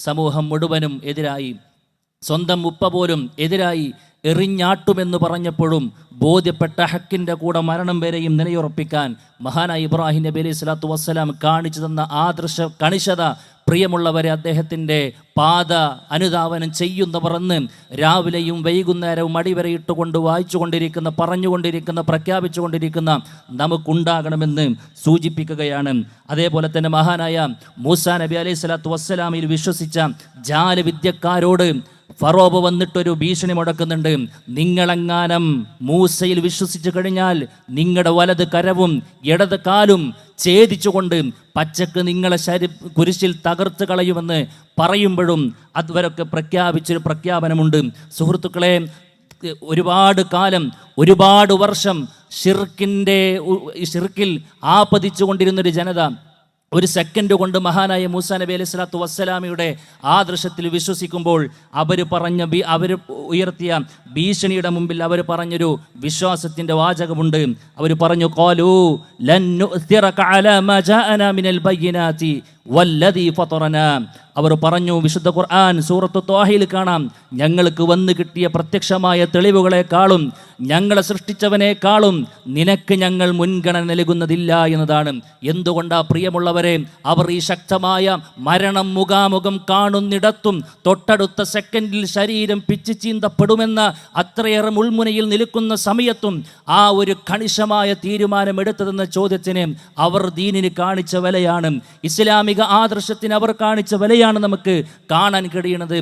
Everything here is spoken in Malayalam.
സമൂഹം മുഴുവനും എതിരായി, സ്വന്തം ഉപ്പ പോലും എതിരായി, എറിഞ്ഞാട്ടുമെന്ന് പറഞ്ഞപ്പോഴും ബോധ്യപ്പെട്ട ഹക്കിൻ്റെ കൂടെ മരണം വരെയും നിലയുറപ്പിക്കാൻ മഹാനായ ഇബ്രാഹിം നബി അലൈഹി സ്വലാത്തു വസ്സലാം കാണിച്ചു തന്ന ആദർശ കണിശത പ്രിയമുള്ളവരെ അദ്ദേഹത്തിൻ്റെ പാത അനുധാവനം ചെയ്യുന്നവർ എന്ന് രാവിലെയും വൈകുന്നേരവും അടിവരയിട്ടുകൊണ്ട് വായിച്ചുകൊണ്ടിരിക്കുന്ന, പറഞ്ഞുകൊണ്ടിരിക്കുന്ന, പ്രഖ്യാപിച്ചുകൊണ്ടിരിക്കുന്ന നമുക്കുണ്ടാകണമെന്ന് സൂചിപ്പിക്കുകയാണ്. അതേപോലെ തന്നെ മഹാനായ മൂസാ നബി അലൈഹി സ്വലാത്തു വസ്സലാമിൽ വിശ്വസിച്ച ജാലവിദ്യക്കാരോട് ഫറോബ് വന്നിട്ടൊരു ഭീഷണി മുടക്കുന്നുണ്ട്. നിങ്ങളെങ്ങാനും മൂസയിൽ വിശ്വസിച്ചു കഴിഞ്ഞാൽ നിങ്ങളുടെ വലത് കരവും ഇടത് കാലും ഛേദിച്ചുകൊണ്ട് പച്ചക്ക് നിങ്ങളെ കുരിശിൽ തകർത്ത് കളയുമെന്ന് പറയുമ്പോഴും അതുവരൊക്കെ പ്രഖ്യാപിച്ചൊരു പ്രഖ്യാപനമുണ്ട്. സുഹൃത്തുക്കളെ, ഒരുപാട് കാലം, ഒരുപാട് വർഷം ഷിർക്കിൽ ആപതിച്ചു കൊണ്ടിരുന്നൊരു ജനത ഒരു സെക്കൻഡ് കൊണ്ട് മഹാനായ മൂസാ നബി അലൈഹി സ്വലാത്തു വസ്സലാമിയുടെ ആദർശത്തിൽ വിശ്വസിക്കുമ്പോൾ അവർ ഉയർത്തിയ ഭീഷണിയുടെ മുമ്പിൽ അവർ പറഞ്ഞൊരു വിശ്വാസത്തിൻ്റെ വാചകമുണ്ട്. അവർ പറഞ്ഞു, ഖാലൂ ലൻ നുഅ്തിറക അലാ മാ ജാഅനാ മിനൽ ബയ്യിനാതി വല്ലദീ ഫതറനാ. അവർ പറഞ്ഞു, വിശുദ്ധ ഖുർആൻ സൂറത്ത് ത്വാഹയിൽ കാണാം, ഞങ്ങൾക്ക് വന്നു കിട്ടിയ പ്രത്യക്ഷമായ തെളിവുകളെക്കാളും ഞങ്ങളെ സൃഷ്ടിച്ചവനേക്കാളും നിനക്ക് ഞങ്ങൾ മുൻഗണന നൽകുന്നതില്ല എന്നതാണ്. എന്തുകൊണ്ടാ പ്രിയമുള്ളവരെ, അവർ ഈ ശക്തമായ മരണം മുഖാമുഖം കാണുന്നിടത്തും തൊട്ടടുത്ത സെക്കൻഡിൽ ശരീരം പിച്ചു ചീന്തപ്പെടുമെന്ന അത്രയേറെ മുൾമുനയിൽ നിൽക്കുന്ന സമയത്തും ആ ഒരു കണിശമായ തീരുമാനമെടുത്തതെന്ന ചോദ്യത്തിന് അവർ ദീനിന് കാണിച്ച വിലയാണ്, ഇസ്ലാമിക ആദർശത്തിന് അവർ കാണിച്ച വിലയാണ് നമുക്ക് കാണാൻ കഴിയുന്നത്.